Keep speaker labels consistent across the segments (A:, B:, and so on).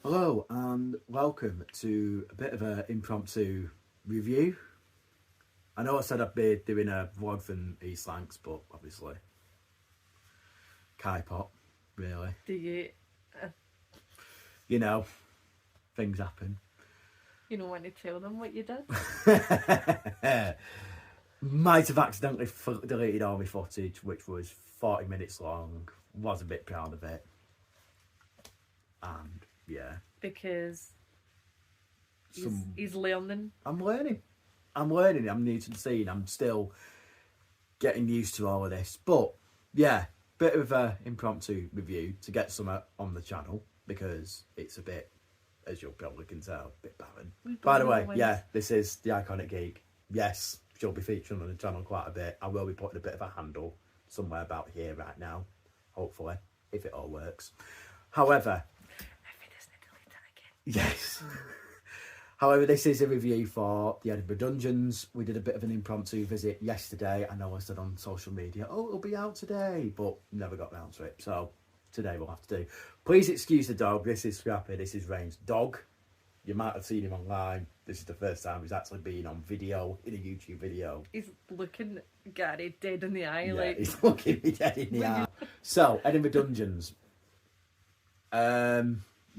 A: Hello and welcome to a bit of an impromptu review. I know I said I'd be doing a vlog from East Lancs, but obviously, Kai-pop, really.
B: Do you,
A: You know, things happen.
B: want to tell them what you did?
A: Might have accidentally deleted all my footage, which was 40 minutes long. Was a bit proud of it. And yeah.
B: Because he's learning.
A: I'm learning. I'm new to the scene. I'm still getting used to all of this. But yeah, bit of an impromptu review to get some on the channel because it's a bit, as you'll probably can tell, a bit barren. By the way, yeah, this is the Iconic Geek. Yes, she'll be featuring on the channel quite a bit. I will be putting a bit of a handle somewhere about here right now, hopefully, if it all works. However, yes. However, this is a review for the Edinburgh Dungeons. We did a bit of an impromptu visit yesterday. I know I said on social media, oh, it'll be out today, but never got round to it. So today we'll have to do. Please excuse the dog. This is Scrappy. This is Rain's dog. You might have seen him online. This is the first time he's actually been on video, in a YouTube video.
B: He's looking Gary dead in the eye.
A: Yeah,
B: like
A: he's looking me dead in the eye. So, Edinburgh Dungeons.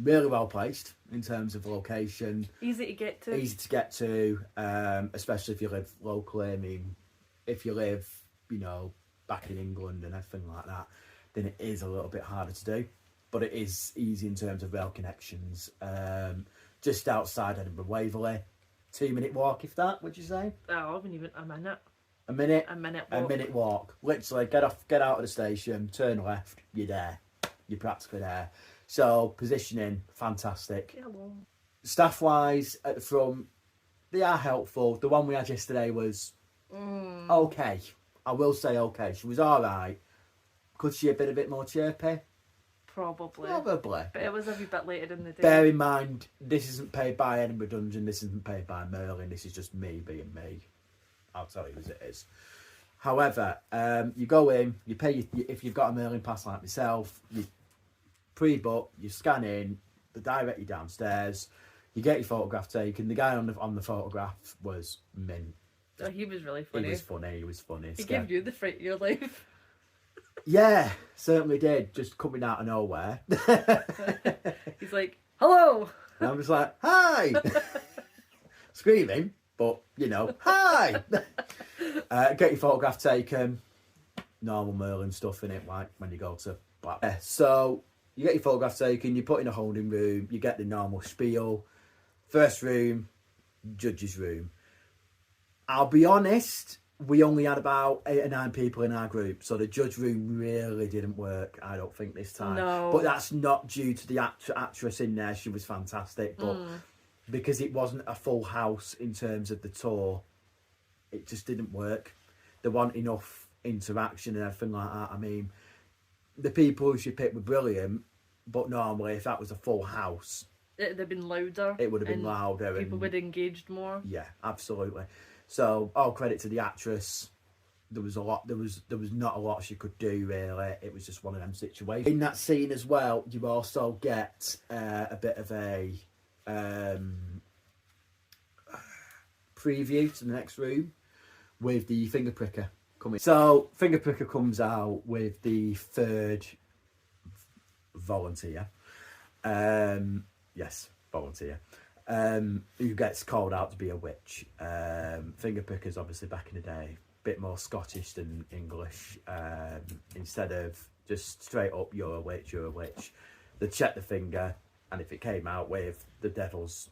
A: Really well placed in terms of location.
B: Easy to get to.
A: Easy to get to, especially if you live locally. I mean, if you live, back in England and everything like that, then it is a little bit harder to do. But it is easy in terms of rail connections. Just outside Edinburgh, Waverley. 2-minute walk, if that, would you say?
B: Oh, I haven't even a minute.
A: A minute?
B: A minute
A: A
B: walk.
A: minute walk. Literally, get out of the station, turn left, you're there. You're practically there. So, positioning, fantastic.
B: Hello.
A: Staff-wise, at the front, they are helpful. The one we had yesterday was okay. I will say okay. She was all right. Could she have been a bit more chirpy?
B: Probably.
A: Probably.
B: But it was a wee bit later in the day.
A: Bear in mind, this isn't paid by Edinburgh Dungeon. This isn't paid by Merlin. This is just me being me. I'll tell you as it is. However, you go in, you pay, if you've got a Merlin pass like myself, you pre-book, you scan in, they direct you downstairs, you get your photograph taken. The guy on the photograph was mint.
B: Oh, he was really funny.
A: He was funny.
B: He gave you the fright of your life.
A: Yeah, certainly did. Just coming out of nowhere.
B: He's like, hello!
A: And I was like, hi! Screaming, but, hi! Get your photograph taken. Normal Merlin stuff in it, like when you go to Black. So, you get your photograph taken, you put in a holding room, you get the normal spiel. First room, judge's room. I'll be honest, we only had about 8 or 9 people in our group, so the judge room really didn't work, I don't think, this time.
B: No.
A: But that's not due to the actress in there. She was fantastic, but because it wasn't a full house in terms of the tour, it just didn't work. There wasn't enough interaction and everything like that. I mean, the people who she picked were brilliant, but normally if that was a full house,
B: It would have been louder.
A: it would have been louder.
B: People would have engaged more.
A: Yeah, absolutely. So all credit to the actress. There was not a lot she could do really. It was just one of them situations. In that scene as well, you also get a bit of a preview to the next room with the finger pricker coming. So finger pricker comes out with the third volunteer. Yes, volunteer. Who gets called out to be a witch. Finger pickers, obviously, back in the day, a bit more Scottish than English. Instead of just straight up, you're a witch, they check the finger, and if it came out with the devil's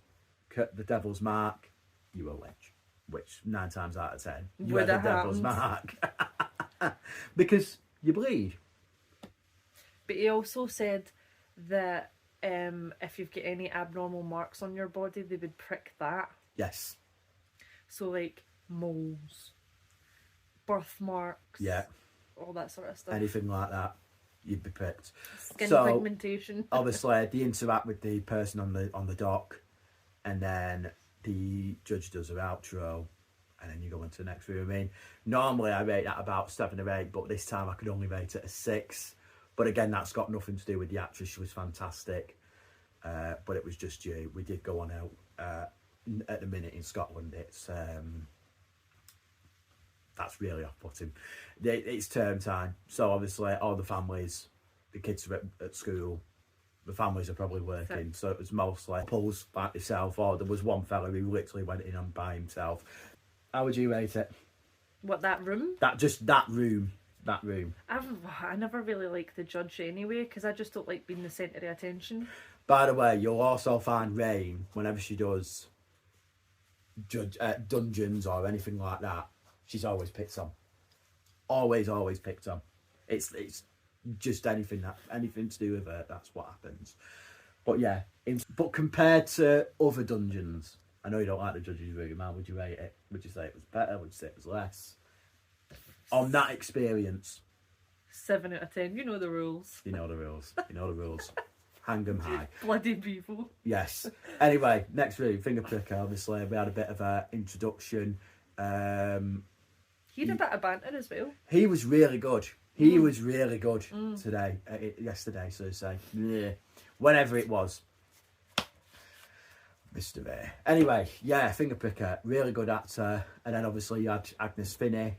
A: mark, you were a witch. Which 9 times out of 10, you had the devil's mark. Because you bleed.
B: But he also said that if you've got any abnormal marks on your body, they would prick that.
A: Yes.
B: So like moles, birthmarks,
A: Yeah,
B: all that sort of stuff.
A: anything like that, you'd be pricked.
B: Skin
A: So,
B: pigmentation.
A: Obviously, they interact with the person on the dock, and then the judge does her outro, and then you go into the next room. I mean, normally I rate that about 7 or 8, but this time I could only rate it a 6. But again, that's got nothing to do with the actress. She was fantastic. but it was just due. We did go on out at the minute in Scotland. It's that's really off-putting. It's term time, so obviously all the families, the kids are at school, the families are probably working, so it was mostly pulls like yourself, or there was one fella who literally went in on by himself. How would you rate it?
B: What, that room?
A: That room.
B: I never really like the judge anyway, because I just don't like being the centre of attention.
A: By the way, you'll also find Rain, whenever she does dungeons or anything like that, she's always picked on. Always picked on. It's just anything to do with her, that's what happens. But yeah, but compared to other dungeons, I know you don't like the judges' room, how would you rate it? Would you say it was better? Would you say it was less? On that experience.
B: 7 out of 10. You know the rules.
A: You know the rules. Hang them high.
B: Bloody people.
A: Yes. Anyway, next room, finger pricker. Obviously, we had a bit of an introduction.
B: He had a bit of banter as well.
A: He was really good. He was really good yesterday, so to say. Yeah. Whenever it was. Mr. A. Anyway, yeah, finger pricker, really good actor. And then obviously you had Agnes Finney.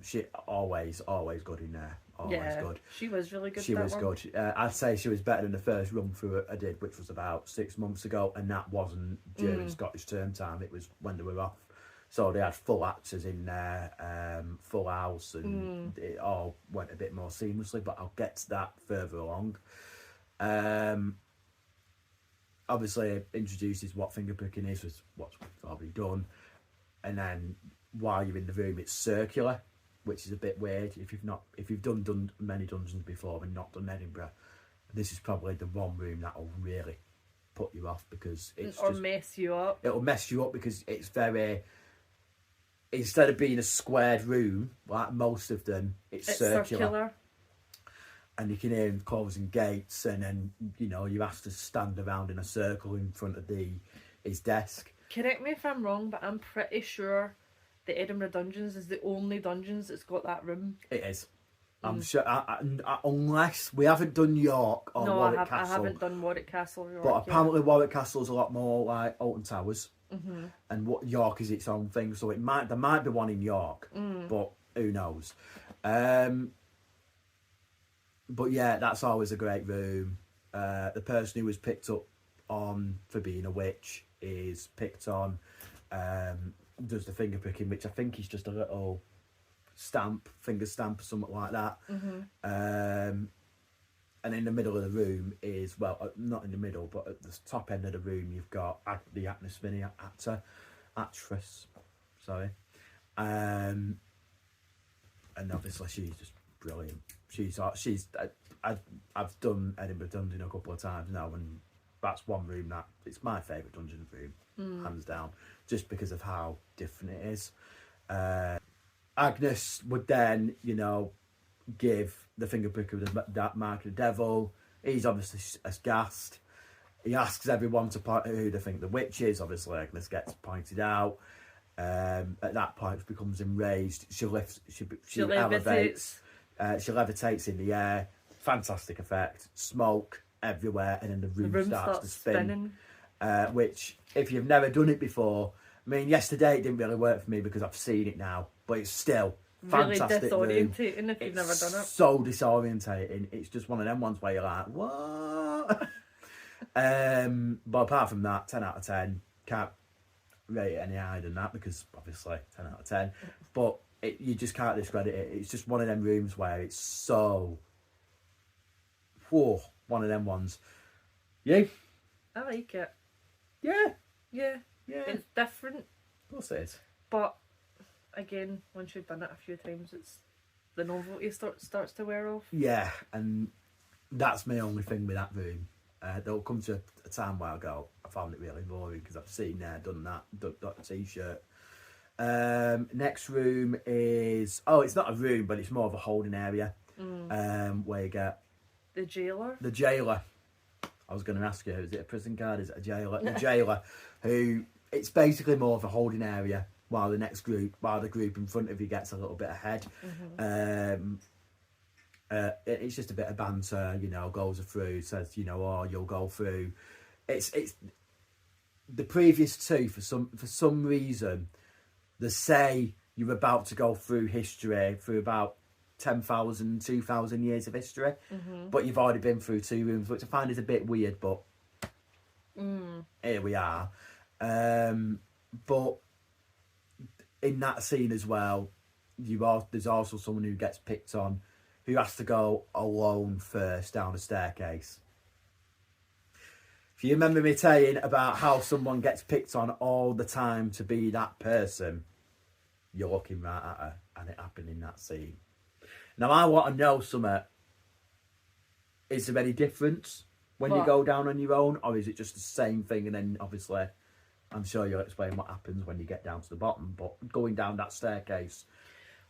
A: She always good in there. Always good.
B: She was really good.
A: She was good. I'd say she was better than the first run through I did, which was about 6 months ago, and that wasn't during Scottish term time. It was when they were off. So they had full actors in there, full house, and it all went a bit more seamlessly. But I'll get to that further along. Obviously, it introduces what fingerpicking is, was what's already done, and then while you're in the room, it's circular, which is a bit weird. If you've done many dungeons before and not done Edinburgh, this is probably the one room that'll really put you off, because it's
B: mess you up.
A: It'll mess you up because it's very. Instead of being a squared room like most of them, it's circular. And you can hear him closing gates, and then you have to stand around in a circle in front of his desk.
B: Correct me if I'm wrong, but I'm pretty sure the Edinburgh Dungeons is the only dungeons that's got that room.
A: It is. I'm sure, unless we haven't done York or Warwick Castle.
B: I haven't done Warwick Castle or York.
A: But apparently Warwick Castle is a lot more like Alton Towers, and what York is its own thing. So there might be one in York, but who knows? But yeah, that's always a great room. The person who was picked up on for being a witch is picked on. Does the finger picking, which I think is just a little finger stamp or something like that. And in the middle of the room is, well, not in the middle, but at the top end of the room, you've got the Agnes Finney actress. Sorry. And obviously she's just brilliant. I've done Edinburgh Dungeon a couple of times now, and that's one room that it's my favourite dungeon room, hands down, just because of how different it is. Agnes would then, give the finger picker that mark of the devil. He's obviously aghast. He asks everyone to point who they think the witch is. Obviously, Agnes gets pointed out. At that point, she becomes enraged. She elevates. She levitates in the air. Fantastic effect. Smoke everywhere, and then the room starts to spin. Which, if you've never done it before, I mean, yesterday it didn't really work for me because I've seen it now, but it's still fantastic.
B: Really disorientating if you've never done it.
A: So disorientating. It's just one of them ones where you're like, what? But apart from that, 10 out of 10. Can't rate it any higher than that because obviously 10 out of 10. But you just can't discredit it. It's just one of them rooms where it's so... Whoa, one of them ones. You?
B: I like it.
A: Yeah.
B: Yeah. It's different.
A: Of course it is.
B: But, again, once you've done it a few times, the novelty starts to wear off.
A: Yeah, and that's my only thing with that room. There'll come to a time where I go, I found it really boring because I've seen there, done that, done a t-shirt. Next room is... Oh, it's not a room, but it's more of a holding area. Where you get...
B: The jailer?
A: The jailer. I was going to ask you, is it a prison guard? Is it a jailer? The jailer, who... It's basically more of a holding area while the group in front of you gets a little bit ahead. It's just a bit of banter, you know, goes through, says, you know, oh, you'll go through. It's the previous two, for some reason, they say you're about to go through history, through about 10,000, 2,000 years of history, but you've already been through 2 rooms, which I find is a bit weird, but here we are. But in that scene as well, there's also someone who gets picked on, who has to go alone first down a staircase. If you remember me saying about how someone gets picked on all the time to be that person, you're looking right at her, and it happened in that scene. Now, I want to know something. Is there any difference when you go down on your own, or is it just the same thing? And then, obviously, I'm sure you'll explain what happens when you get down to the bottom, but going down that staircase.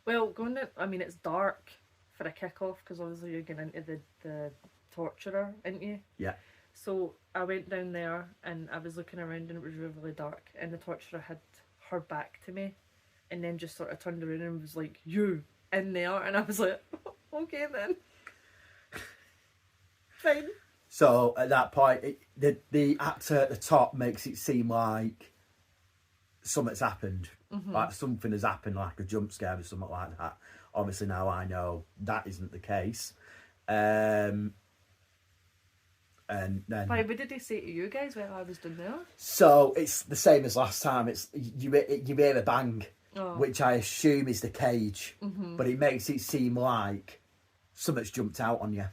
B: Well, it's dark for a kick-off, because obviously you're getting into the torturer, aren't you?
A: Yeah.
B: So I went down there, and I was looking around, and it was really, really dark, and the torturer had her back to me, and then just sort of turned around and was like, you, in there, and I was like, okay then. Fine. So
A: at that point, the actor at the top makes it seem like something's happened. Like something has happened, like a jump scare or something like that. Obviously now I know that isn't the case. And then...
B: Why, what did he say to you guys while I was down there?
A: So it's the same as last time. It's you hear a bang, which I assume is the cage, but it makes it seem like something's jumped out on you.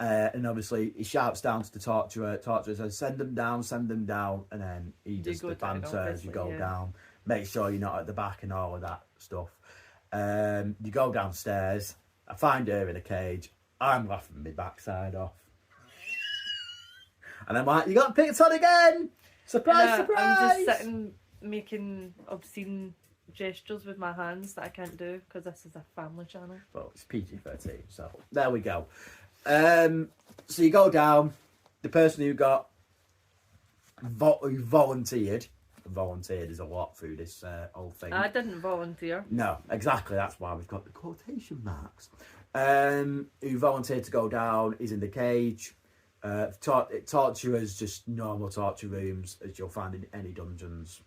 A: And obviously he shouts down to the torturer. Torturer says, "Send them down," and then he does the banter as you go down. Make sure you're not at the back and all of that stuff. You go downstairs. I find her in a cage. I'm laughing my backside off. And I'm like, you got picked on again! Surprise, surprise!
B: I'm just sitting making obscene gestures with my hands that I can't do because this is a family channel.
A: Well, it's PG-13, so there we go. So you go down. The person who got who volunteered is a lot through this whole thing.
B: I didn't volunteer.
A: No, exactly. That's why we've got the quotation marks. Who volunteered to go down is in the cage. Torturers, just normal torture rooms as you'll find in any dungeons.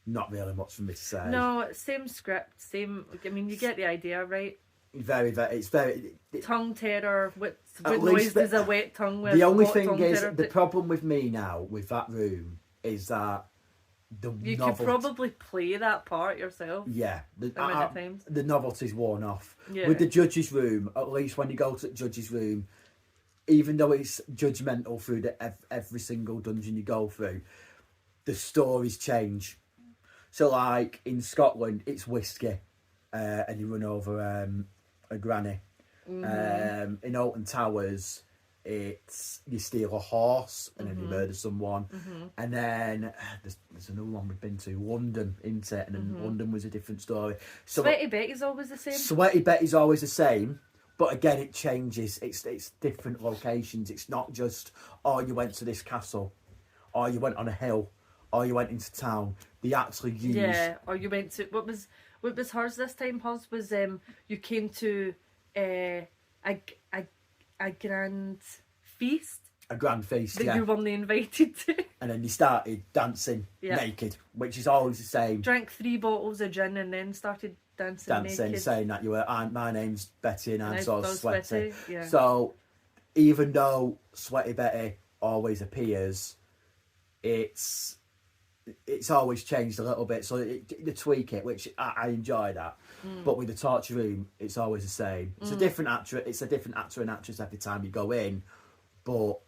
A: Not really much for me to say.
B: No, same script, same. I mean, you get the idea, right?
A: Very. It's very
B: tongue terror. What noise does a wet tongue with?
A: The only thing is, the problem with me now with that room is that
B: you could probably play that part yourself.
A: Yeah,
B: times.
A: The novelty's worn off.
B: Yeah.
A: With the judge's room, at least when you go to the judge's room, even though it's judgmental through every single dungeon you go through, the stories change. So, like in Scotland, it's whiskey, and you run over a granny. In Alton Towers, it's you steal a horse and then you murder someone. And then there's another one we've been to, London, isn't it? And then London was a different story. So
B: Sweaty Betty's always the same.
A: Sweaty Betty's always the same. But again, it changes. It's different locations. It's not just, oh, you went to this castle, or you went on a hill, or you went into town. They actually use...
B: Yeah, or you went to... What was hers this time? Hers was, you came to a grand feast.
A: A grand feast,
B: that you were only invited to.
A: And then you started dancing naked, which is always the same.
B: Drank 3 bottles of gin and then started dancing naked.
A: Saying that you were, my name's Betty and I'm so sweaty.
B: Yeah.
A: So even though Sweaty Betty always appears, it's always changed a little bit. So they tweak it, which I enjoy that. But with the torture room, it's always the same. It's a different actor. It's a different actor and actress every time you go in, but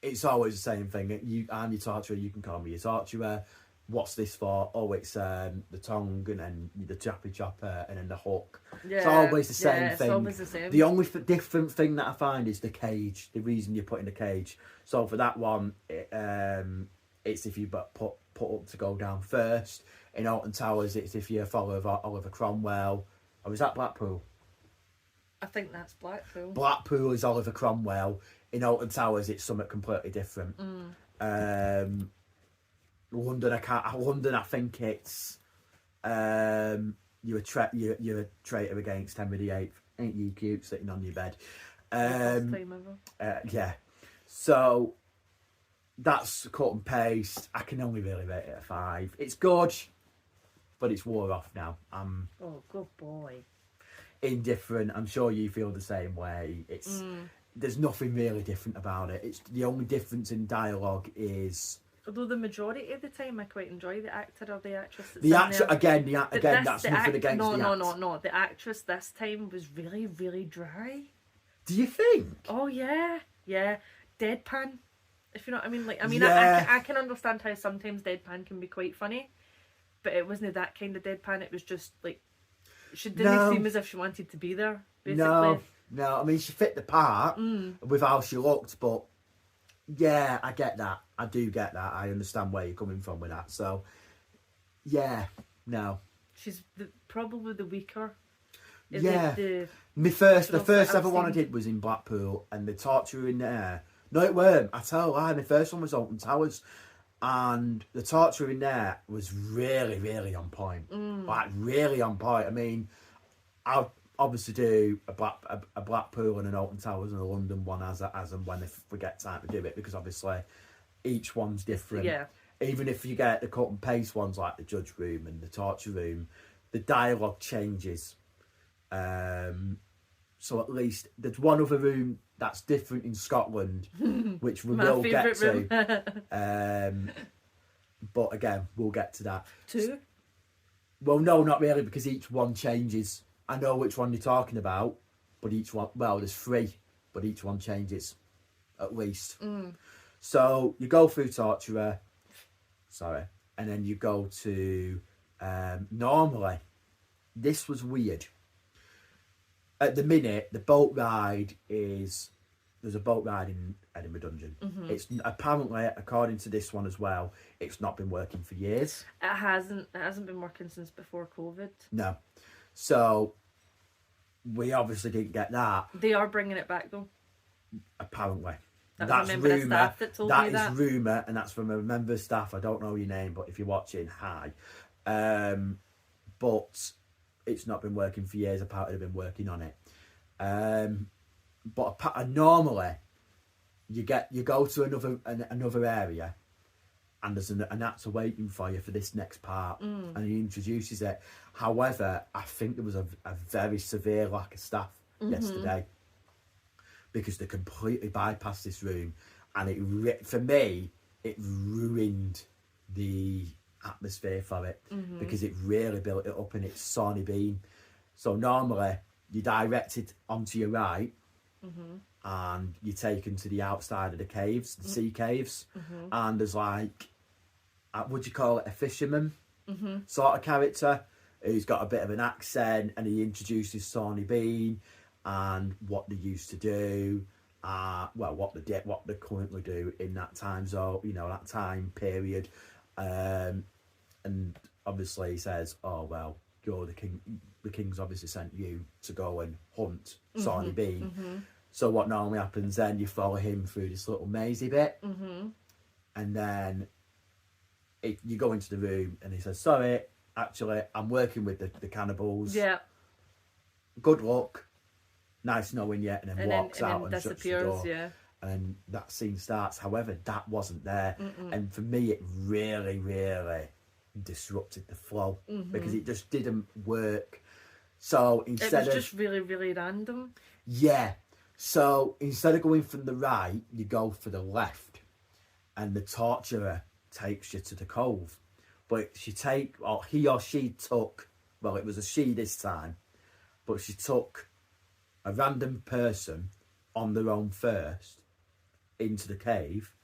A: it's always the same thing. I'm your torturer. You can call me your torturer. What's this for? Oh, it's the tongue and then the choppy chopper and then the hook. Yeah, it's always the same thing. It's always the same. The only different thing that I find is the cage. The reason you put in the cage. So for that one, it's if you put up to go down first. In Alton Towers, it's if you follow Oliver Cromwell. Or is that Blackpool?
B: I think that's Blackpool.
A: Blackpool is Oliver Cromwell. In Alton Towers, it's something completely different. London, I think it's you're a traitor against Henry VIII. Ain't you cute sitting on your bed?
B: Best time ever.
A: Yeah. So that's cut and paste. I can only really rate it a 5. It's good, but it's wore off now. I'm
B: Oh, good boy.
A: indifferent. I'm sure you feel the same way. It's there's nothing really different about it. It's the only difference in dialogue is
B: Although the majority of the time I quite enjoy the actor or the actress that's
A: the
B: in
A: actor.
B: there.
A: Again,
B: But
A: that's
B: the
A: nothing against
B: no,
A: the
B: no,
A: act.
B: no. The actress this time was really, really dry.
A: Do you think?
B: Oh yeah, deadpan. If you know what I mean. Like, I mean,
A: Yeah.
B: I can understand how sometimes deadpan can be quite funny, but it wasn't that kind of deadpan. It was just like she didn't
A: No.
B: seem as if she wanted to be there. Basically.
A: No. I mean, she fit the part with how she looked, but yeah, I get that. I do get that. I understand where you're coming from with that. So, yeah, no.
B: She's probably the weaker.
A: Yeah.
B: The
A: The first
B: that I've
A: ever one I
B: seen.
A: did was in Blackpool, and the torture in there. No, it weren't. I tell a lie. My first one was Alton Towers, and the torture in there was really, really on point. Like really on point. I mean, I'll obviously do a Blackpool and an Alton Towers and a London one as and when if we get time to do it, because obviously each one's different.
B: Yeah.
A: Even if you get the cut and paste ones like the judge room and the torture room, the dialogue changes. So at least there's one other room that's different in Scotland, which we
B: My
A: will get
B: favourite
A: to.
B: room.
A: But again, we'll get to that.
B: 2.
A: Well, no, not really, because each one changes. I know which one you're talking about, but each one, well, there's 3, but each one changes, at least. So you go through Torturer, and then you go to, normally, this was weird. At the minute, the boat ride there's a boat ride in Edinburgh Dungeon. It's apparently, according to this one as well, it's not been working for years.
B: It hasn't been working since before COVID.
A: No. So, we obviously didn't get that,
B: They are bringing it back though.
A: apparently.
B: That was
A: That's
B: a member of
A: rumour.
B: staff that told me that.
A: That is rumour, and that's from a member of staff. I don't know your name, but if you're watching, hi. But it's not been working for years. Apparently, they've been working on it. But normally, you go to another area, and there's an actor waiting for you for this next part, and he introduces it. However, I think there was a very severe lack of staff yesterday, because they completely bypassed this room, and for me it ruined the atmosphere for it, because it really built it up in its Sawney Bean. So normally you're directed onto your right, and you're taken to the outside of the caves, the sea caves, and there's like, would you call it a fisherman sort of character who's got a bit of an accent, and he introduces Sawney Bean and what they used to do, what they currently do in that time zone, that time period, and obviously he says, "Oh well, you're the king. The king's obviously sent you to go and hunt Sawney Bean." So what normally happens then? You follow him through this little mazy bit, and then you go into the room, and he says, "Sorry, actually, I'm working with the cannibals.
B: Yeah.
A: Good luck. Nice knowing you," and then walks out and shuts the
B: disappears.
A: door.
B: Yeah.
A: And that scene starts. However, that wasn't there, and for me, it really, really disrupted the flow, because it just didn't work. So
B: It
A: instead
B: was
A: of
B: just really, really random.
A: so instead of going from the right, you go for the left, and the torturer takes you to the cove. But he or she took, well, it was a she this time, but she took a random person on their own first into the cave,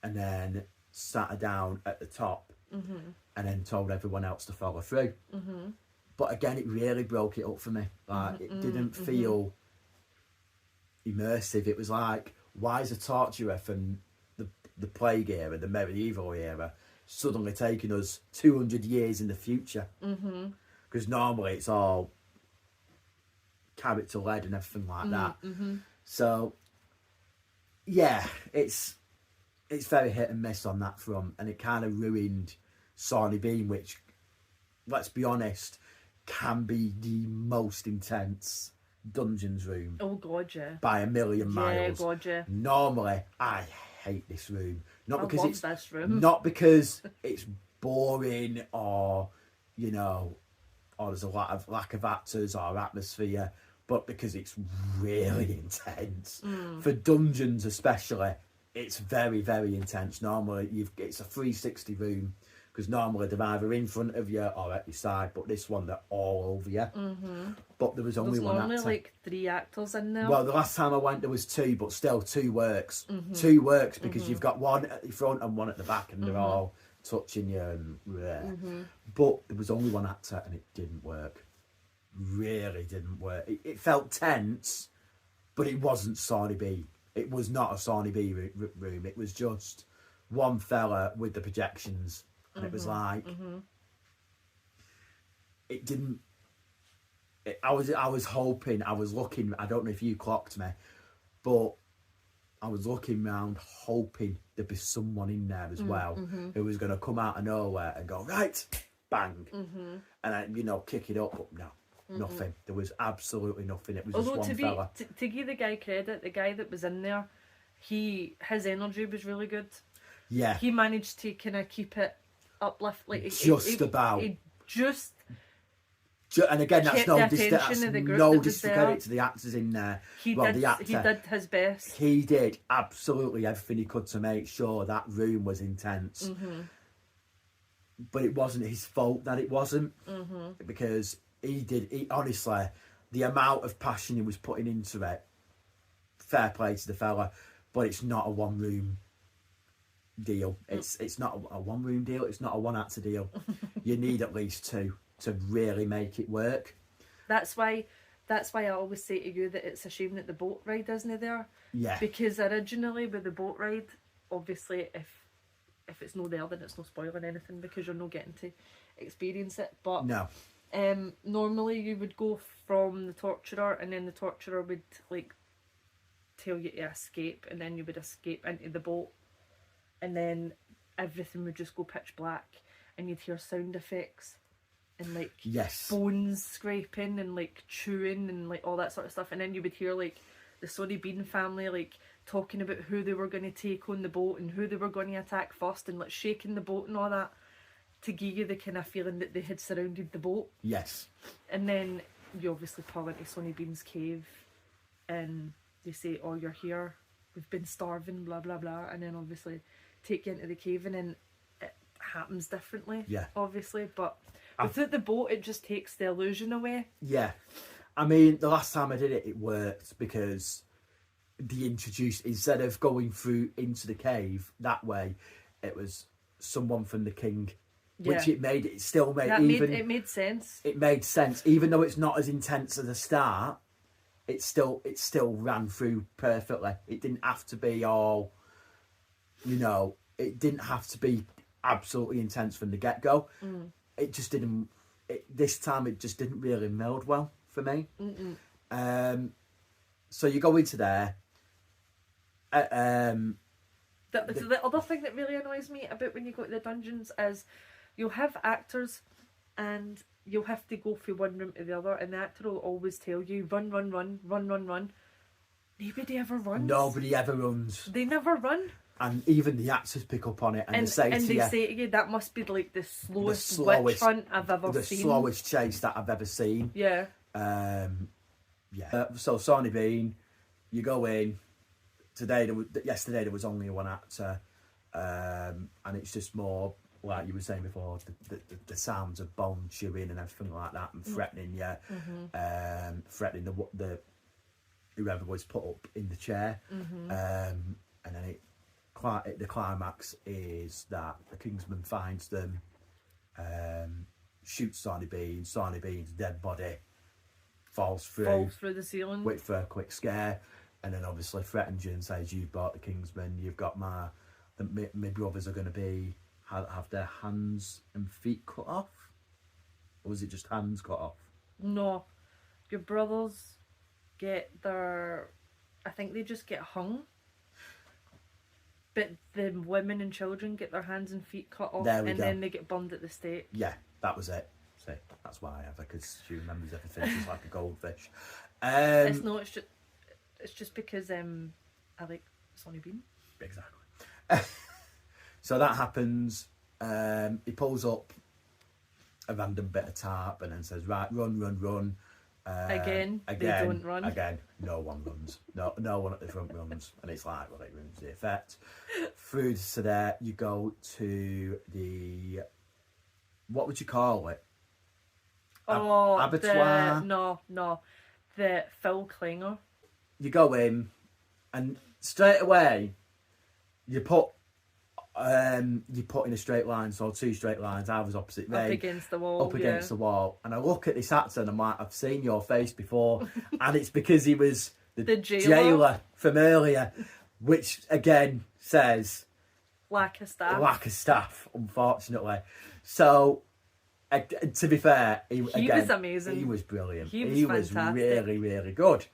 A: and then sat her down at the top, and then told everyone else to follow through. But again, it really broke it up for me. Like, it didn't feel immersive. It was like, why is a torturer from the plague era, the medieval era, suddenly taking us 200 years in the future? Because normally it's all character led and everything like that. So yeah, it's very hit and miss on that front, and it kind of ruined Sawney Bean, which, let's be honest, can be the most intense dungeons room
B: Oh God, yeah.
A: by a million
B: Yeah,
A: miles.
B: God, yeah.
A: Normally, I hate this room. Not
B: I
A: because
B: love
A: it's
B: this room.
A: not because it's boring or, you know, or there's a lack of actors or atmosphere, but because it's really intense. For dungeons especially, it's very, very intense. Normally, it's a 360 room, because normally they're either in front of you or at your side, but this one, they're all over you. But there was only
B: There's
A: one
B: normally
A: actor.
B: like 3 actors in there.
A: Well, the last time I went, there was 2, but still 2 works. 2 works because you've got one at the front and one at the back, and they're all touching you. And But there was only one actor, and it didn't work. Really didn't work. It felt tense, but it wasn't Sawney B. It was not a Sawney B room. It was just one fella with the projections, and it was like it didn't. I was hoping. I was looking. I don't know if you clocked me, but I was looking around, hoping there'd be someone in there as well who was going to come out of nowhere and go right, bang, and I, kick it up. But no. Nothing. There was absolutely nothing. It was
B: Although
A: just one fella.
B: to give the guy credit, the guy that was in there, his energy was really good.
A: Yeah.
B: He managed to kind of keep it uplift, like
A: about.
B: He just.
A: And again, that's
B: kept
A: no
B: the attention of the group that was
A: discredit
B: there.
A: to the actors in there.
B: He
A: the actor.
B: He did his best.
A: He did absolutely everything he could to make sure that room was intense. But it wasn't his fault that it wasn't, because he honestly, the amount of passion he was putting into it, fair play to the fella, but it's not a one room deal. It's not a one room deal. It's not a one actor deal. You need at least 2 to really make it work.
B: That's why I always say to you that it's a shame that the boat ride isn't there.
A: Yeah.
B: Because originally with the boat ride, obviously if it's no there, then it's no spoiling anything, because you're not getting to experience it. But
A: no.
B: Normally you would go from the torturer, and then the torturer would like tell you to escape, and then you would escape into the boat, and then everything would just go pitch black, and you'd hear sound effects and like bones scraping and like chewing and like all that sort of stuff, and then you would hear like the Sonny Bean family like talking about who they were going to take on the boat and who they were going to attack first, and like shaking the boat and all that, to give you the kind of feeling that they had surrounded the boat.
A: Yes.
B: And then you obviously pull into Sonny Bean's cave, and they say, "Oh, you're here. We've been starving, blah blah blah," and then obviously take you into the cave, and then it happens differently.
A: Yeah.
B: Obviously, but without the boat, it just takes the illusion away.
A: Yeah. I mean, the last time I did it, it worked because instead of going through into the cave that way, it was someone from the king.
B: Yeah.
A: Which it made sense. It made sense, even though it's not as intense at the start. It still ran through perfectly. It didn't have to be all, it didn't have to be absolutely intense from the get go. It just didn't. This time, it just didn't really meld well for me. So you go into there.
B: The other thing that really annoys me about when you go to the dungeons is you'll have actors and you'll have to go from one room to the other, and the actor will always tell you, run, run, run, run, run, run. Nobody ever runs.
A: Nobody ever runs.
B: They never run.
A: And even the actors pick up on it, and they say to you,
B: that must be like the slowest witch hunt I've ever seen.
A: The slowest chase that I've ever seen.
B: Yeah.
A: So Sonny Bean, you go in. Yesterday there was only one actor, and it's just more like you were saying before, the sounds of bone chewing and everything like that, and threatening you, threatening the whoever was put up in the chair, and then the climax is that the Kingsman finds them, shoots Sonny Bean. Sonny Bean's dead body falls through
B: the ceiling,
A: wait for a quick scare, and then obviously threatens you and says, "You bought the Kingsman. You've got my brothers are going to have their hands and feet cut off." Or was it just hands cut off?
B: No, your brothers get I think they just get hung. But the women and children get their hands and feet cut off, and then they get burned at the stake.
A: Yeah, that was it. See, that's why I have her, because she remembers everything. She's like a goldfish.
B: It's just because I like Sonny Bean.
A: Exactly. So that happens. He pulls up a random bit of tarp and then says, "Right, run."
B: Again, they don't run.
A: Again, no one runs. No one at the front runs, and it's like, well, it ruins the effect. Through to there, you go to the, what would you call it? Abattoir.
B: The Phil Klinger.
A: You go in, and straight away, you put in a straight line, so 2 straight lines. I was opposite Ray,
B: up against the wall,
A: and I look at this actor and I'm like, I've seen your face before, and it's because he was the jailer from earlier, which again says
B: lack of staff,
A: unfortunately. So to be fair, he
B: was amazing.
A: He was brilliant.
B: He was
A: really, really good.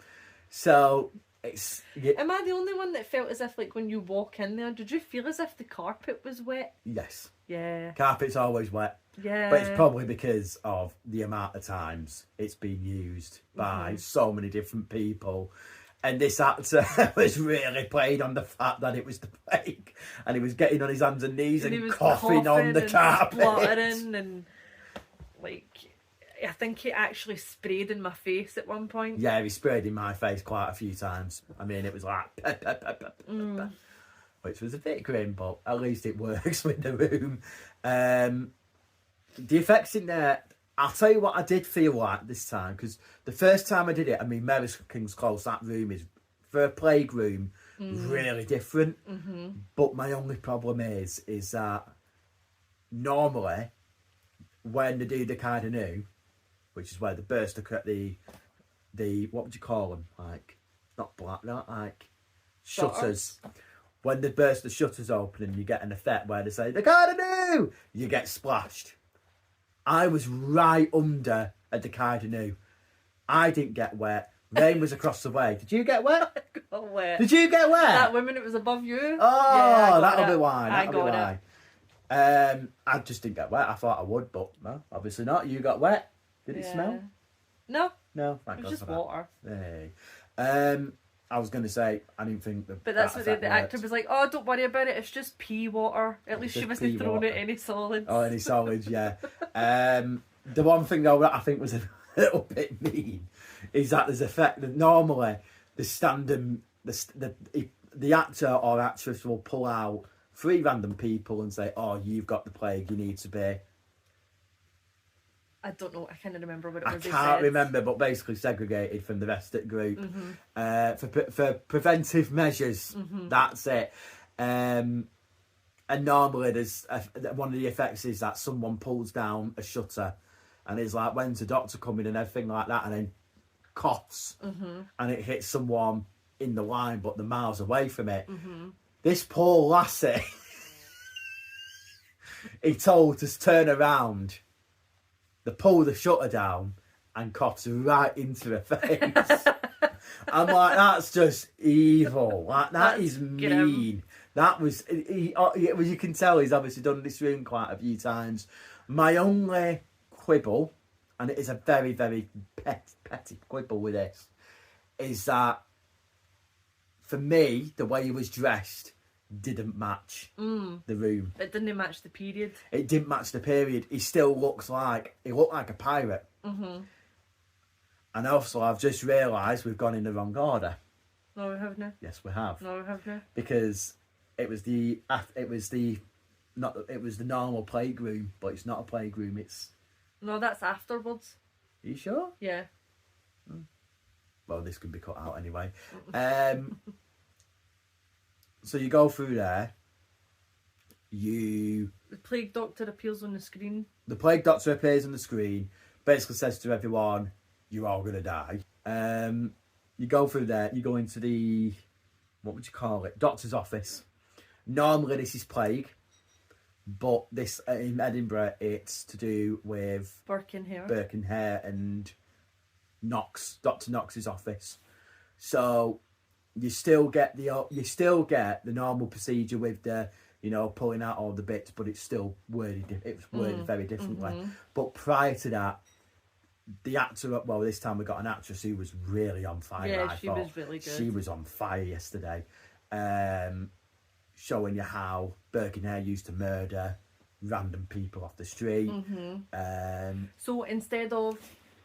A: So
B: am I the only one that felt as if, like, when you walk in there, did you feel as if the carpet was wet?
A: Yes.
B: Yeah.
A: Carpet's always wet.
B: Yeah.
A: But it's probably because of the amount of times it's been used by so many different people. And this actor was really played on the fact that it was the plague. And he was getting on his hands and knees and,
B: he was
A: coughing on the carpet.
B: Spluttering and, like, I think he actually sprayed in my face at one point.
A: Yeah, he sprayed in my face quite a few times. I mean, it was like, which was a bit grim, but at least it works with the room. The effects in there, I'll tell you what I did feel like this time, because the first time I did it, I mean, Mary King's Close, that room is, for a plague room, really different. But my only problem is that normally, when they do the kind of new, which is where they burst the what would you call them? Like, not like shutters. When they burst the shutters open and you get an effect where they say, "The kind of new," you get splashed. I was right under at the kind of new. I didn't get wet. Rain was across the way. Did you get wet?
B: I got wet.
A: Did you get wet?
B: That woman, it was above you.
A: Oh,
B: yeah,
A: that'll be why.
B: I got it.
A: I just didn't get wet. I thought I would, but no, obviously not. You got wet. Did it smell?
B: No.
A: No, thank
B: it
A: God
B: was just
A: for that.
B: water.
A: Hey. I was going to say, I didn't think that.
B: But that's what the actor was like, "Oh, don't worry about it. It's just pea water. At least she wasn't throwing out any solids."
A: Oh, any solids, yeah. The one thing though that I think was a little bit mean is that there's effect that normally the actor or actress will pull out 3 random people and say, "Oh, you've got the plague. You need to be."
B: I don't know. I can't remember what it was.
A: I can't remember, but basically segregated from the rest of the group for preventive measures. That's it. And normally, there's one of the effects is that someone pulls down a shutter, and it's like, "When's the doctor coming?" and everything like that, and then coughs, and it hits someone in the line, but they're miles away from it. This poor lassie, he told to turn around. They pull the shutter down and coughs right into her face. I'm like, that's just evil. Like, that is mean. That was, you can tell he's obviously done this room quite a few times. My only quibble, and it is a very, very petty quibble with this, is that for me, the way he was dressed didn't match the room.
B: It didn't match the period.
A: It didn't match the period. He looked like a pirate. And also, I've just realised we've gone in the wrong order.
B: No, we haven't.
A: Yes, we have.
B: No, we haven't.
A: Because it was the normal plague room, but it's not a plague room. It's
B: no, that's afterwards.
A: Are you sure?
B: Yeah.
A: Well, this could be cut out anyway. So you go through there. The
B: plague doctor appears on the screen.
A: The plague doctor appears on the screen. Basically says to everyone, "You're all gonna die." You go through there. You go into the, what would you call it? Doctor's office. Normally this is plague, but this in Edinburgh it's to do with
B: Burke and
A: Hare and Dr. Knox's office. So you still get the normal procedure with the you know, pulling out all the bits, but it's still worded. It was worded very differently. But prior to that, the actor, well, this time we got an actress who was really on fire.
B: Yeah,
A: I
B: she
A: thought.
B: was really good.
A: She was on fire yesterday, showing you how Birkenhair used to murder random people off the street.
B: So instead of,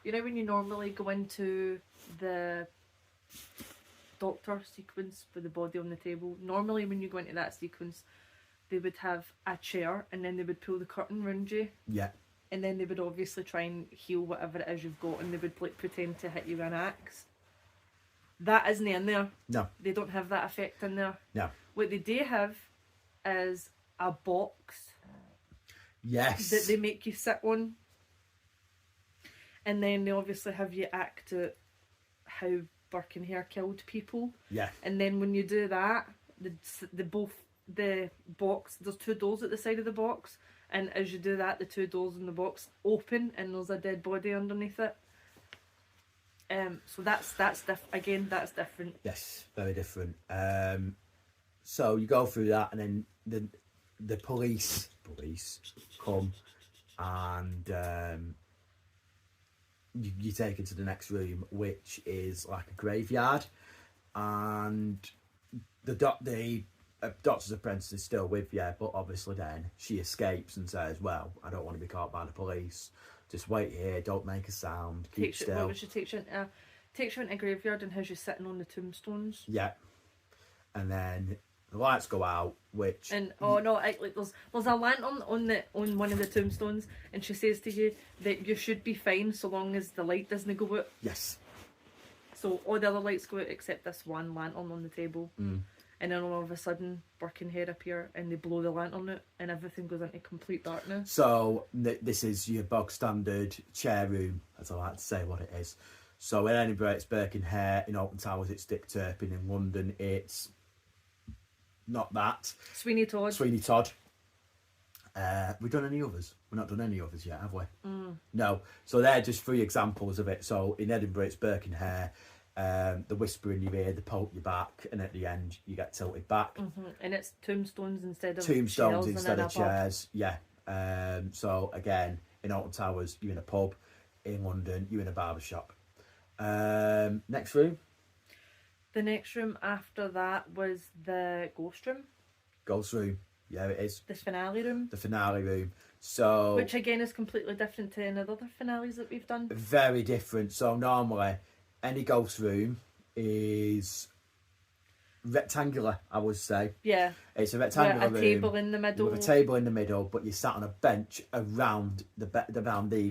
B: you know, when you normally go into the doctor sequence with the body on the table, normally when you go into that sequence, they would have a chair and then they would pull the curtain round you.
A: Yeah.
B: And then they would obviously try and heal whatever it is you've got, and they would like pretend to hit you with an axe. That isn't in there.
A: No.
B: They don't have that effect in there.
A: No.
B: What they do have is a box
A: Yes.
B: that they make you sit on. And then they obviously have you act out how Birkenhair killed people.
A: Yeah.
B: And then when you do that, the box, there's 2 doors at the side of the box, and as you do that, the 2 doors in the box open, and there's a dead body underneath it. So that's again, that's different.
A: Yes, very different. So you go through that, and then the police come, and you take it to the next room, which is like a graveyard, and the doctor's apprentice is still with you, but obviously then she escapes and says, well, I don't want to be caught by the police, just wait here, don't make a sound, keep still.
B: She takes you into a graveyard and has you sitting on the tombstones.
A: Yeah. And then the lights go out, which...
B: And there's a lantern on one of the tombstones, and she says to you that you should be fine so long as the light doesn't go out.
A: Yes.
B: So all the other lights go out except this one lantern on the table. And then all of a sudden, Birkenhair appear and they blow the lantern out and everything goes into complete darkness.
A: So this is your bog standard chair room, as I like to say what it is. So in Edinburgh it's Birkenhair, in Alton Towers it's Dick Turpin, in London it's not that.
B: Sweeney Todd.
A: We've done any others? We've not done any others yet, have we? No. So they're just 3 examples of it. So in Edinburgh it's Birkenhair. The whisper in your ear, the poke your back, and at the end you get tilted back.
B: And it's tombstones instead of
A: chairs. Yeah. So again, in Alton Towers you're in a pub, in London you're in a barber shop. Next room.
B: The next room after that was the ghost room.
A: Ghost room. Yeah, it is.
B: The finale room.
A: The finale room. So
B: which again is completely different to any other finales that we've done.
A: Very different. So normally any ghost room is rectangular, I would say.
B: Yeah.
A: It's a rectangular room.
B: With a table in the middle.
A: With a table in the middle, but you're sat on a bench around the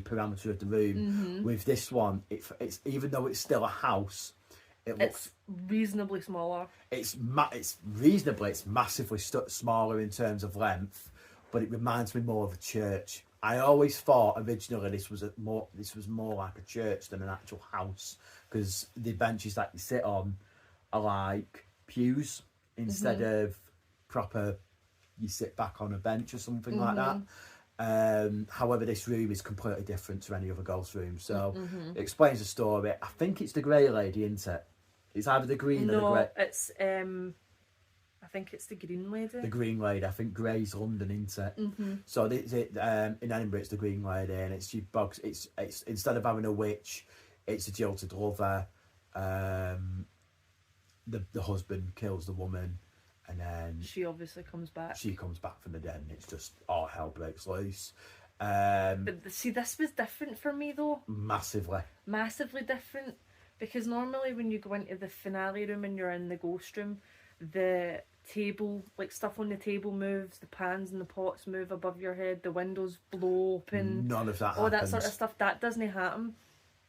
A: perimeter of the room. With this one, it's even though it's still a house, it's
B: reasonably smaller.
A: It's massively smaller in terms of length, but it reminds me more of a church. I always thought originally this was more like a church than an actual house, because the benches that you sit on are like pews instead of proper. You sit back on a bench or something like that. However, this room is completely different to any other ghost room. So it explains the story. I think it's the Grey Lady, isn't it? It's either the Green or the Grey.
B: No, it's I think it's the Green Lady.
A: The Green Lady. I think Grey's London, isn't it? So in Edinburgh it's the Green Lady, and it's your box. It's instead of having a witch, it's a jilted lover. The husband kills the woman, and then
B: she obviously comes back.
A: She comes back from the dead, and it's just all hell breaks loose.
B: But see, this was different for me though. Massively different, because normally when you go into the finale room and you're in the ghost room, the table, like stuff on the table moves, the pans and the pots move above your head, the windows blow open.
A: None of that
B: all
A: happens.
B: That sort of stuff, that doesn't happen.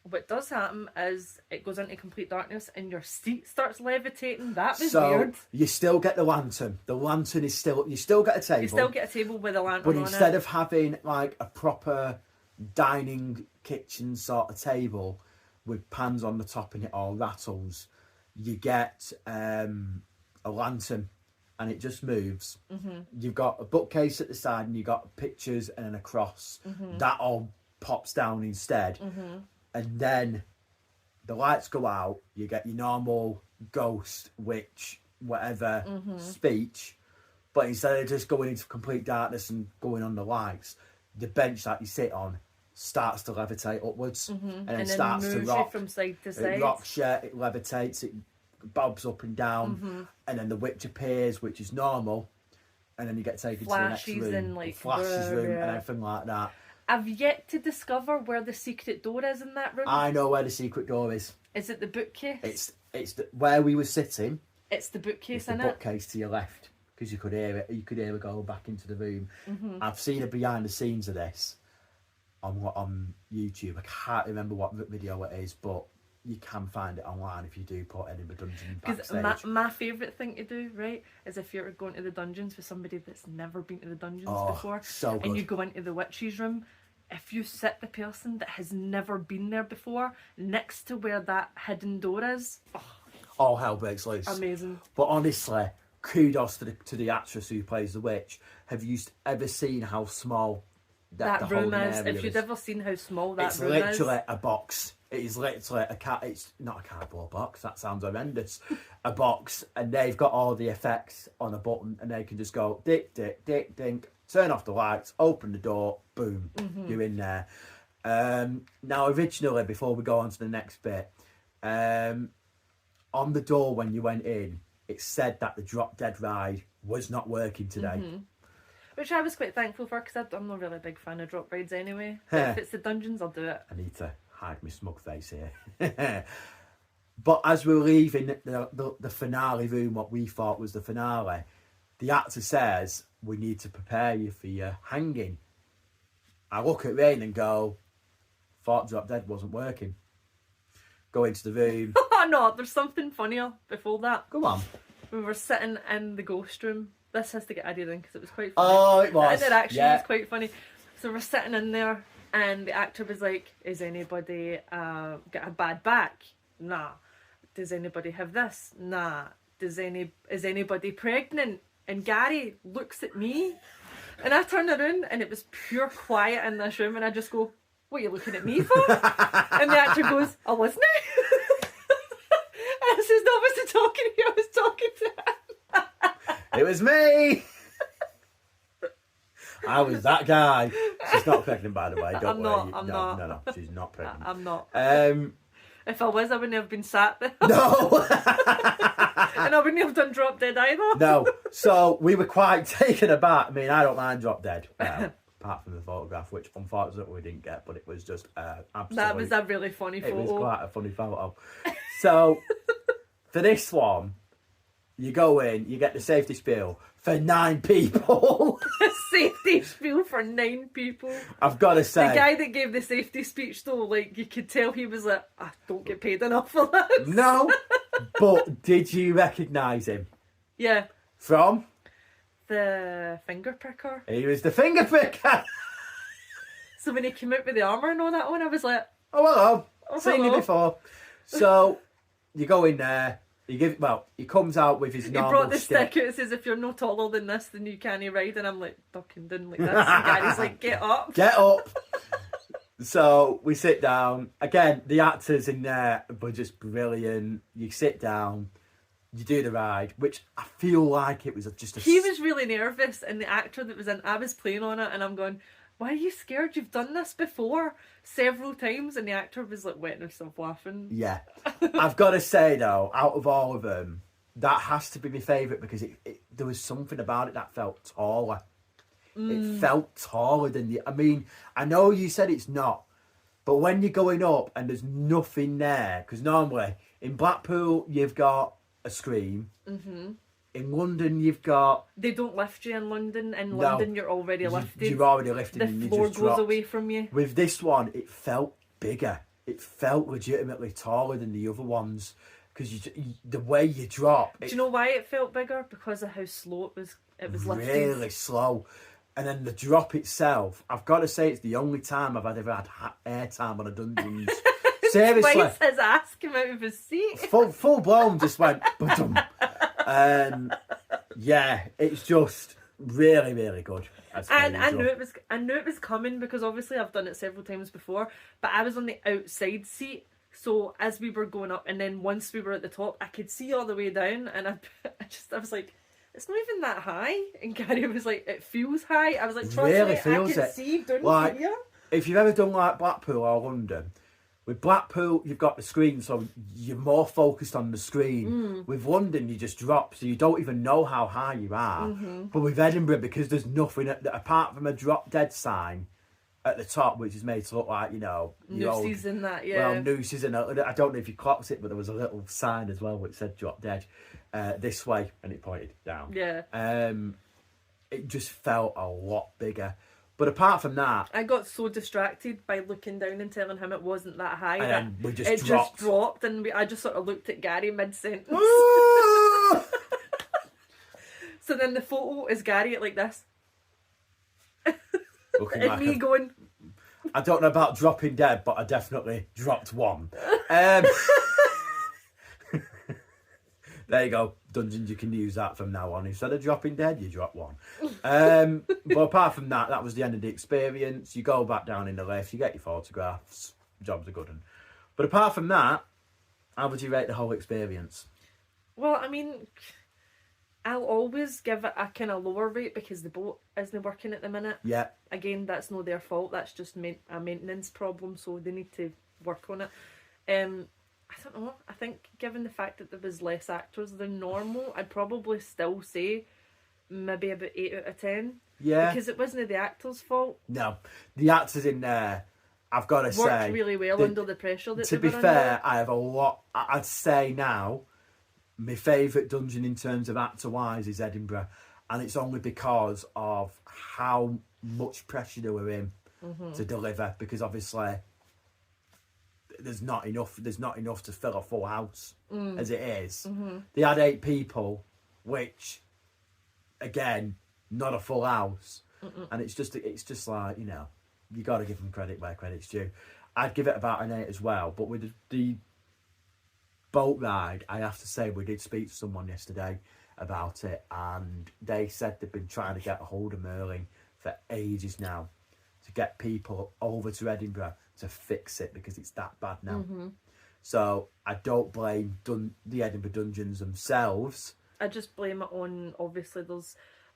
B: What does happen is it goes into complete darkness and your seat starts levitating. That was weird.
A: You still get the lantern. The lantern is still... You still get a table.
B: You still get a table with a lantern
A: but
B: on it.
A: But instead of having like a proper dining kitchen sort of table with pans on the top and it all rattles, you get a lantern and it just moves. You've got a bookcase at the side and you've got pictures and then a cross. That all pops down instead. And then the lights go out, you get your normal ghost, witch, whatever speech, But instead of just going into complete darkness and going on the lights, the bench that you sit on starts to levitate upwards, and then starts to
B: moves
A: rock
B: you from side to
A: It
B: side.
A: rocks you, it levitates, it bobs up and down, and then the witch appears, which is normal, and then you get taken to the next
B: Flashes
A: room,
B: and, like,
A: flashes room,
B: yeah.
A: and everything like that.
B: I've yet to discover where the secret door is in that room.
A: I know where the secret door is.
B: Is it the bookcase?
A: It's where we were sitting.
B: It's the bookcase,
A: It's the
B: in it?
A: bookcase to your left, because you could hear it. You could hear it go back into the room. I've seen a behind the scenes of this on YouTube. I can't remember what video it is, but you can find it online if you do put Edinburgh Dungeon backstage.
B: Because my favourite thing to do, right, is if you're going to the dungeons with somebody that's never been to the dungeons before,
A: so good.
B: and you go into the witch's room, if you sit the person that has never been there before next to where that hidden door is,
A: All hell breaks loose.
B: amazing.
A: But honestly, kudos to the actress who plays the witch. Have you ever seen how small
B: That
A: the
B: room
A: whole
B: is.
A: area
B: If you'd
A: is?
B: ever seen how small that
A: It's
B: room is.
A: literally a box. It is literally it's not a cardboard box, that sounds horrendous. A box, and they've got all the effects on a button, and they can just go dick, dick, dick, dink, turn off the lights, open the door, boom, you're in there. Now, originally, before we go on to the next bit, on the door when you went in, it said that the Drop Dead ride was not working today.
B: Which I was quite thankful for, because I'm not really a big fan of drop rides anyway. But if it's the dungeons, I'll do it.
A: I need to hide my smug face here. But as we're leaving the finale room, what we thought was the finale, the actor says, we need to prepare you for your hanging. I look at Rain and go, thought Drop Dead wasn't working. Go into the room.
B: Oh no, there's something funnier before that.
A: Go on.
B: We were sitting in the ghost room. This has to get added in because it was quite funny.
A: Oh, it was.
B: The interaction
A: Yeah.
B: was quite funny. So we're sitting in there, and the actor was like, "Is anybody got a bad back? Nah. Does anybody have this? Nah. Is anybody pregnant?" And Gary looks at me, and I turn around, and it was pure quiet in this room, and I just go, "What are you looking at me for?" And the actor goes, "I wasn't." And I says, "No, I wasn't talking to you. I was talking to him."
A: It was me. I was that guy. She's not pregnant, by the way. Don't
B: I'm
A: worry.
B: not, I'm
A: no,
B: not.
A: no, she's not pregnant.
B: I'm not.
A: If
B: If I was, I wouldn't have been sat there.
A: no.
B: And I wouldn't have done Drop Dead either.
A: No. So we were quite taken aback. I mean, I don't mind Drop Dead. Well, apart from the photograph, which unfortunately we didn't get, but it was just absolutely...
B: That was a really funny photo.
A: It was quite a funny photo. So, for this one, you go in, you get the safety spiel for 9 people.
B: Safety spiel for 9 people.
A: I've got to say...
B: The guy that gave the safety speech, though, like, you could tell he was like, I don't get paid enough for this.
A: No, but did you recognise him?
B: Yeah.
A: From?
B: The finger pricker.
A: He was the finger picker.
B: So when he came out with the armour and all that one, I was like,
A: Oh, hello.
B: Oh,
A: Seen you
B: hello.
A: before. So, you go in there. He comes out with his
B: he
A: normal
B: brought the
A: stick.
B: stick out. It says, if you're no taller than this, then you can't ride. And I'm like, ducking down like this. And Gary's like, get up.
A: Get up. So we sit down. Again, the actors in there were just brilliant. You sit down, you do the ride, which I feel like it was just a...
B: He was really nervous, and the actor that was in, I was playing on it, and I'm going, why are you scared? You've done this before several times. And the actor was like wetting himself laughing.
A: Yeah. I've got to say, though, out of all of them, that has to be my favourite because there was something about it that felt taller. It felt taller than the... I mean, I know you said it's not, but when you're going up and there's nothing there, because normally in Blackpool you've got a screen. Mm-hmm. In London you've got...
B: They don't lift you in London. In
A: No.
B: London you're already lifted.
A: You're already lifted
B: The
A: and you
B: floor
A: just
B: goes
A: drop.
B: away from you.
A: With this one, it felt bigger. It felt legitimately taller than the other ones because the way you drop...
B: Do you know why it felt bigger? Because of how slow it was lifted.
A: Really slow. And then the drop itself, I've got to say, it's the only time I've ever had airtime on a Dungeons. Seriously.
B: Twice his ass came out of his seat.
A: Full blown, just went, ba-dum. And yeah, it's just really, really good.
B: And I knew it was coming because obviously I've done it several times before, but I was on the outside seat. So as we were going up, and then once we were at the top, I could see all the way down, and I was like, it's not even that high. And Gary was like, it feels high. I was like, trust
A: Really
B: me,
A: feels
B: I can
A: it.
B: see down
A: Like,
B: here.
A: if you've ever done like Blackpool or London, with Blackpool you've got the screen, so you're more focused on the screen. With London you just drop, so you don't even know how high you are. But with Edinburgh, because there's nothing apart from a drop dead sign at the top, which is made to look like, you know,
B: Nooses in that, yeah.
A: well, nooses, and I don't know if you clocked it, but there was a little sign as well which said drop dead this way, and it pointed down.
B: Yeah.
A: It just felt a lot bigger. But apart from that,
B: I got so distracted by looking down and telling him it wasn't that high
A: and
B: that
A: then we just
B: it
A: dropped.
B: just dropped, and I just sort of looked at Gary mid-sentence. So then the photo is Gary at like this.
A: Looking
B: And
A: like
B: me going,
A: I don't know about dropping dead, but I definitely dropped one. There you go. Dungeons, you can use that from now on. Instead of dropping dead, you drop one. But apart from that, that was the end of the experience. You go back down in the lift, you get your photographs. Jobs are good. But apart from that, how would you rate the whole experience?
B: well, I mean, I'll always give it a kind of lower rate because the boat isn't working at the minute.
A: Yeah.
B: Again, that's not their fault. That's just a maintenance problem, so they need to work on it. I don't know. I think given the fact that there was less actors than normal, I'd probably still say maybe about 8 out of 10.
A: Yeah.
B: Because it wasn't the actors' fault.
A: No. The actors in there, I've got to say,
B: Worked really well under the pressure that
A: to
B: they
A: be
B: were
A: fair,
B: under.
A: I have a lot. I'd say now, my favourite dungeon in terms of actor-wise is Edinburgh, and it's only because of how much pressure they were in to deliver. Because obviously, there's not enough to fill a full house as it is. They had 8 people, which, again, not a full house, and it's just like, you know, you got to give them credit where credit's due. I'd give it about an 8 as well, but with the boat ride, I have to say we did speak to someone yesterday about it, and they said they've been trying to get a hold of Merlin for ages now to get people over to Edinburgh to fix it because it's that bad now. So I don't blame the Edinburgh Dungeons themselves.
B: I just blame it on, obviously,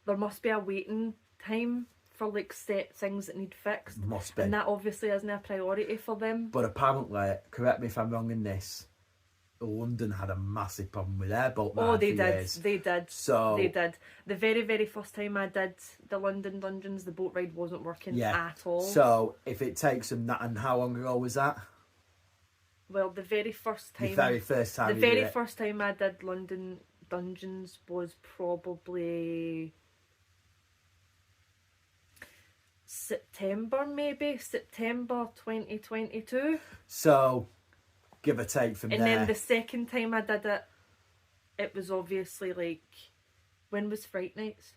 B: there must be a waiting time for like set things that need fixed.
A: Must be.
B: And that obviously isn't a priority for them.
A: But apparently, correct me if I'm wrong in this, London had a massive problem with their boat ride.
B: Oh, they
A: for
B: did.
A: years.
B: They did.
A: So
B: They did. The very, very first time I did the London Dungeons, the boat ride wasn't working at all.
A: So if it takes them that, and how long ago was that?
B: Well, the very first time.
A: The very first time.
B: The
A: you
B: very
A: did it.
B: first time I did London Dungeons was probably September 2022.
A: So, give or take from
B: And
A: there.
B: then the second time I did it, it was obviously like, when was Fright Nights?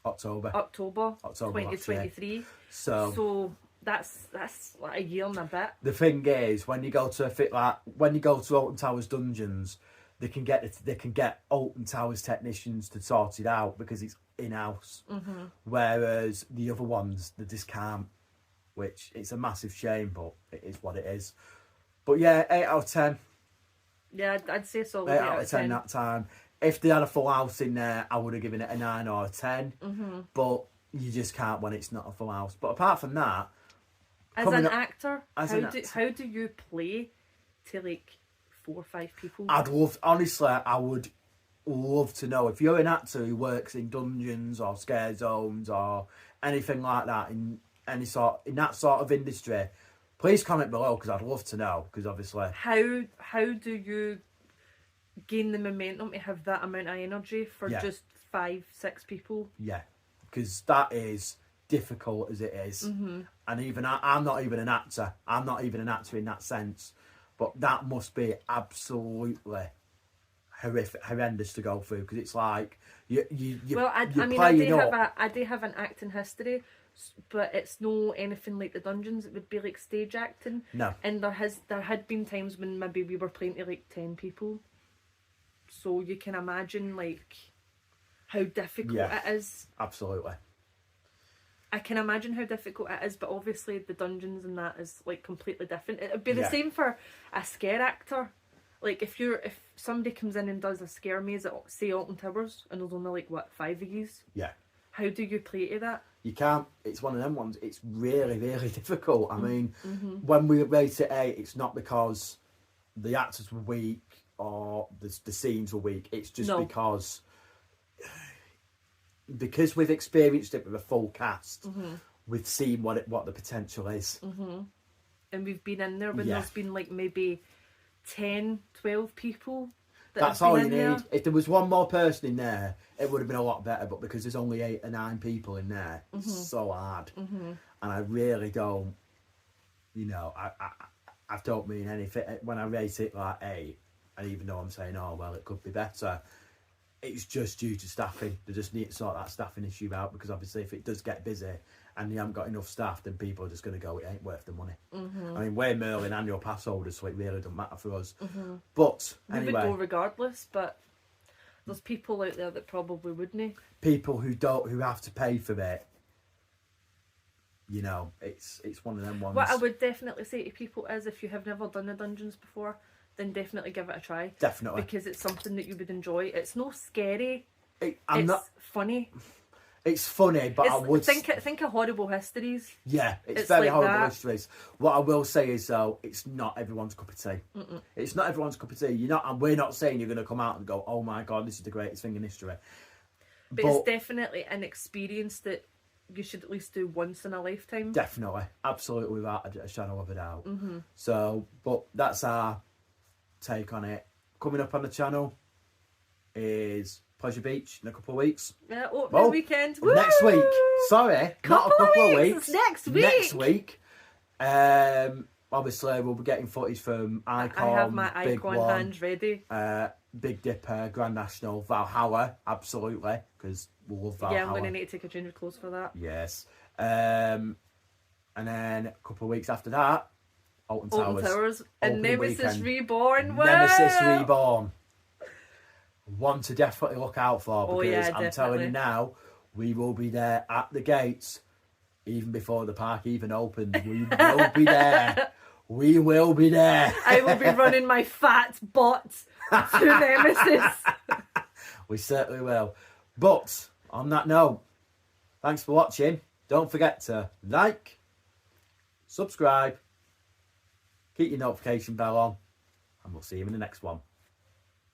A: October
B: October
A: last year.
B: 2023.
A: So
B: that's like a year and a bit.
A: the thing is, when you go to Alton Towers Dungeons, they can get Alton Towers technicians to sort it out because it's in house. Whereas the other ones, they just can't, which it's a massive shame, but it is what it is. But yeah, 8 out of 10.
B: Yeah, I'd say so.
A: 8 out of 10 that time. If they had a full house in there, I would have given it a 9 or a 10. But you just can't when it's not a full house. But apart from that,
B: As an actor, how do you play to like 4 or 5 people?
A: I would love to know if you're an actor who works in dungeons or scare zones or anything like that in that sort of industry. Please comment below because I'd love to know. Because obviously,
B: how do you gain the momentum to have that amount of energy for just 5-6 people?
A: Yeah, because that is difficult as it is. And even I'm not even an actor. I'm not even an actor in that sense. But that must be absolutely horrendous to go through because it's like I do have an acting history, but it's no anything like the dungeons. It would be like stage acting. No.
B: And there had been times when maybe we were playing to like 10 people. So you can imagine like how difficult it is.
A: Absolutely.
B: I can imagine how difficult it is, but obviously the dungeons and that is like completely different. It would be the same for a scare actor. Like if somebody comes in and does a scare maze at say Alton Towers and there's only like what 5 of yous,
A: Yeah.
B: how do you play to that?
A: You can't. It's one of them ones. It's really, really difficult. I mean, when we rate it 8, it's not because the actors were weak or the scenes were weak. It's just because we've experienced it with a full cast. We've seen what the potential is.
B: And we've been in there when there's been like maybe 10, 12 people.
A: That's all you need. If there was one more person in there, it would have been a lot better. But because there's only 8 or 9 people in there, it's so hard. And I really don't, I don't mean anything. When I rate it like 8, and even though I'm saying, oh, well, it could be better, it's just due to staffing. They just need to sort that staffing issue out, because obviously if it does get busy and you haven't got enough staff, then people are just going to go, it ain't worth the money. I mean, we're Merlin annual pass holders, so it really doesn't matter for us. But anyway,
B: we would go regardless, but there's people out there that probably wouldn't.
A: People who have to pay for it, it's one of them ones.
B: What I would definitely say to people is, if you have never done the dungeons before, then definitely give it a try.
A: Definitely.
B: Because it's something that you would enjoy. It's no scary. It's funny.
A: It's funny, but I would
B: think of Horrible Histories.
A: Yeah, it's very
B: like
A: Horrible
B: that.
A: Histories. What I will say is, though, it's not everyone's cup of tea. It's not everyone's cup of tea. And we're not saying you're going to come out and go, oh my God, this is the greatest thing in history.
B: But it's definitely an experience that you should at least do once in a lifetime.
A: Definitely, absolutely, without a shadow of a doubt. So, but that's our take on it. Coming up on the channel is Pleasure Beach in a couple of weeks.
B: Yeah, opening weekend. Woo!
A: Next week. Sorry, not a couple of weeks.
B: It's next week.
A: Next week. Obviously, we'll be getting footage from Icon.
B: I have my Icon hands ready.
A: Big Dipper, Grand National, Valhalla, absolutely, because we'll love Valhalla.
B: Yeah, I'm going to need to take a change of clothes for that.
A: Yes. And then a couple of weeks after that, Alton Towers.
B: And Nemesis Reborn. Wow.
A: Nemesis Reborn. One to definitely look out for, because I'm
B: definitely.
A: telling you now, we will be there at the gates even before the park even opens. We will be there. We will be there.
B: I will be running my fat butt to Nemesis.
A: We certainly will. But on that note, thanks for watching. Don't forget to like, subscribe, keep your notification bell on, and we'll see you in the next one.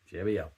A: Cheerio.